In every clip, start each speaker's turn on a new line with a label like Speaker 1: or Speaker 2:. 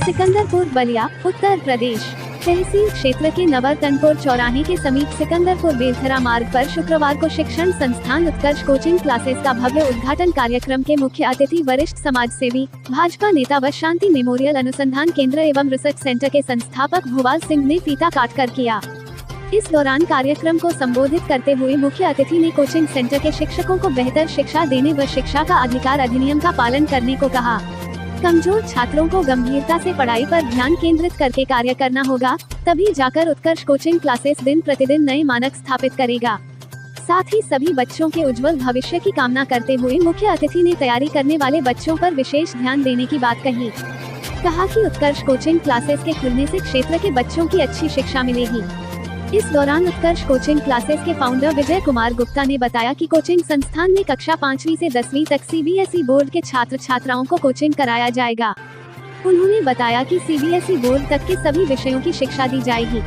Speaker 1: सिकंदरपुर बलिया, उत्तर प्रदेश। तहसील क्षेत्र के नवरतनपुर चौराहे के समीप सिकंदरपुर बेलथरा मार्ग पर शुक्रवार को शिक्षण संस्थान उत्कर्ष कोचिंग क्लासेस का भव्य उद्घाटन कार्यक्रम के मुख्य अतिथि वरिष्ठ समाज सेवी, भाजपा नेता व शांति मेमोरियल अनुसंधान केंद्र एवं रिसर्च सेंटर के संस्थापक भूवाल सिंह ने फीता काटकर किया। इस दौरान कार्यक्रम को संबोधित करते हुए मुख्य अतिथि ने कोचिंग सेंटर के शिक्षकों को बेहतर शिक्षा देने व शिक्षा का अधिकार अधिनियम का पालन करने को कहा। कमजोर छात्रों को गंभीरता से पढ़ाई पर ध्यान केंद्रित करके कार्य करना होगा, तभी जाकर उत्कर्ष कोचिंग क्लासेस दिन प्रतिदिन नए मानक स्थापित करेगा। साथ ही सभी बच्चों के उज्जवल भविष्य की कामना करते हुए मुख्य अतिथि ने तैयारी करने वाले बच्चों पर विशेष ध्यान देने की बात कही। कहा कि उत्कर्ष कोचिंग क्लासेस के खुलने से क्षेत्र के बच्चों की अच्छी शिक्षा मिलेगी। इस दौरान उत्कर्ष कोचिंग क्लासेस के फाउंडर विजय कुमार गुप्ता ने बताया कि कोचिंग संस्थान में कक्षा 5वीं से 10वीं तक सीबीएसई बोर्ड के छात्र छात्राओं को कोचिंग कराया जाएगा। उन्होंने बताया कि सीबीएसई बोर्ड तक के सभी विषयों की शिक्षा दी जाएगी।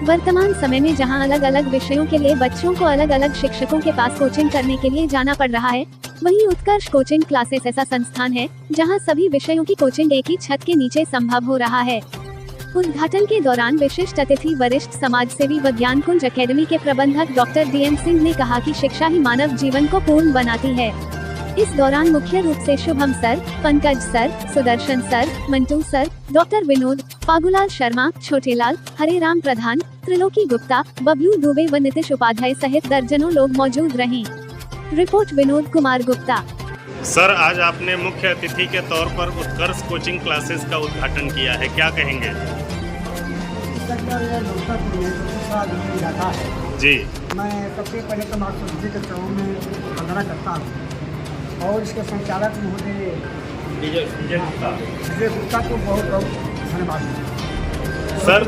Speaker 1: वर्तमान समय में जहां अलग अलग विषयों के लिए बच्चों को अलग अलग शिक्षकों के पास कोचिंग करने के लिए जाना पड़ रहा है, वहीं उत्कर्ष कोचिंग क्लासेस ऐसा संस्थान है जहां सभी विषयों की कोचिंग एक ही छत के नीचे संभव हो रहा है। उद्घाटन के दौरान विशिष्ट अतिथि वरिष्ठ समाज सेवी व ज्ञान कुंज अकेडमी के प्रबंधक डॉक्टर डीएम सिंह ने कहा कि शिक्षा ही मानव जीवन को पूर्ण बनाती है। इस दौरान मुख्य रूप से Shubham sir, Pankaj sir, Sudarshan sir, Mantu sir, doctor Vinod, Phagulal Sharma, Chhotelal, Hareram Pradhan, Triloki Gupta, Bablu Dubey व नीतीश उपाध्याय सहित दर्जनों लोग मौजूद रहे। रिपोर्ट विनोद कुमार गुप्ता।
Speaker 2: सर, आज आपने मुख्य अतिथि के तौर पर उत्कर्ष कोचिंग क्लासेस का उद्घाटन किया है, क्या कहेंगे? जी,
Speaker 3: मैं सबसे पहले तो मार्क्सवादी के चरणों में वंदना करता हूँ और इसके संचालक महोदय विजय गुप्ता को बहुत बहुत धन्यवाद।
Speaker 2: सर,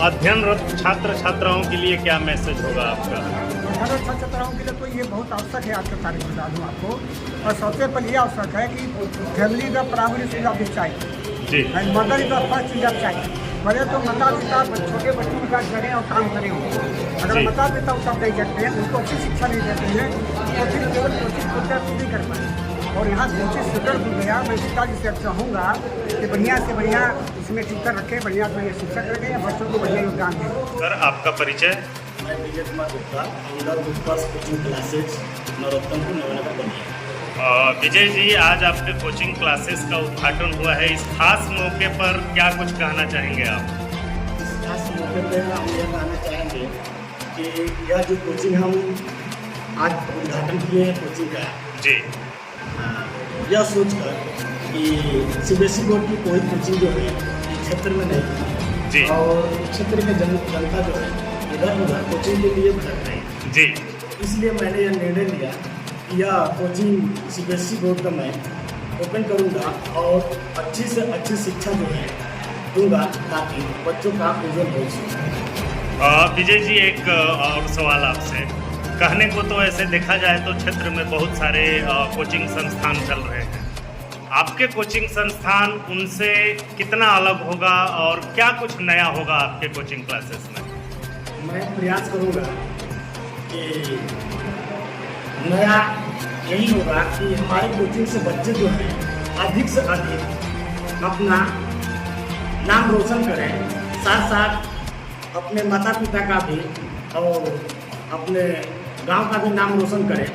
Speaker 2: अध्ययनरत छात्र छात्राओं के लिए क्या मैसेज होगा आपका?
Speaker 3: अध्ययनरत छात्र छात्राओं के लिए तो ये बहुत आवश्यक है। आज का तारीख बता दूँ आपको, और सबसे पहले ये आवश्यक है कि family the primary school of the child
Speaker 2: जी,
Speaker 3: and mother is the first चीज ऑफ चाइल्ड। पहले तो माता पिता छोटे बच्चों के साथ करें और काम करें। अगर
Speaker 2: जी।
Speaker 3: माता पिता उत्तर नहीं करते हैं, उनको अच्छी शिक्षा नहीं देते हैं, तो फिर केवल कोचिंग सेंटर नहीं कर पाए। और यहाँ कोचिंग सेंटर खुल गया, मैं पिताजी से चाहूँगा कि बढ़िया से बढ़िया इसमें टीचर रखें, बढ़िया से बढ़िया शिक्षक रखें, बच्चों को बढ़िया योगदान दें।
Speaker 2: सर, आपका परिचय?
Speaker 4: मैं विजय कुमार गुप्ता, फाउंडर उत्कर्ष कोचिंग क्लासेस, नवरत्नपुर नवनगर बलिया।
Speaker 2: विजय जी, आज आपके कोचिंग क्लासेस का उद्घाटन हुआ है, इस खास मौके पर क्या कुछ कहना चाहेंगे आप?
Speaker 4: इस खास मौके पर हम यह कहना चाहेंगे कि यह जो कोचिंग हम आज उद्घाटन किए हैं कोचिंग का
Speaker 2: जी,
Speaker 4: यह सोचकर कि सीबीएसई बोर्ड की कोई कोचिंग जो है इस क्षेत्र में नहीं
Speaker 2: जी,
Speaker 4: और क्षेत्र के जनता जो है इधर उधर कोचिंग के लिए भटक रही है
Speaker 2: जी,
Speaker 4: इसलिए मैंने यह निर्णय लिया कि यह कोचिंग सीबीएसई बोर्ड का मैं ओपन करूंगा और अच्छी से अच्छी शिक्षा जो है दूंगा, ताकि बच्चों का उज्जवल भविष्य।
Speaker 2: विजय जी, एक और सवाल आपसे। कहने को तो ऐसे देखा जाए तो क्षेत्र में बहुत सारे कोचिंग संस्थान चल रहे हैं, आपके कोचिंग संस्थान उनसे कितना अलग होगा और क्या कुछ नया होगा आपके कोचिंग क्लासेस में?
Speaker 4: मैं प्रयास करूंगा कि नया यही होगा कि हमारे कोचिंग से बच्चे जो हैं अधिक से अधिक अपना नाम रोशन करें, साथ साथ अपने माता पिता का भी और अपने गांव का भी नाम रोशन करें।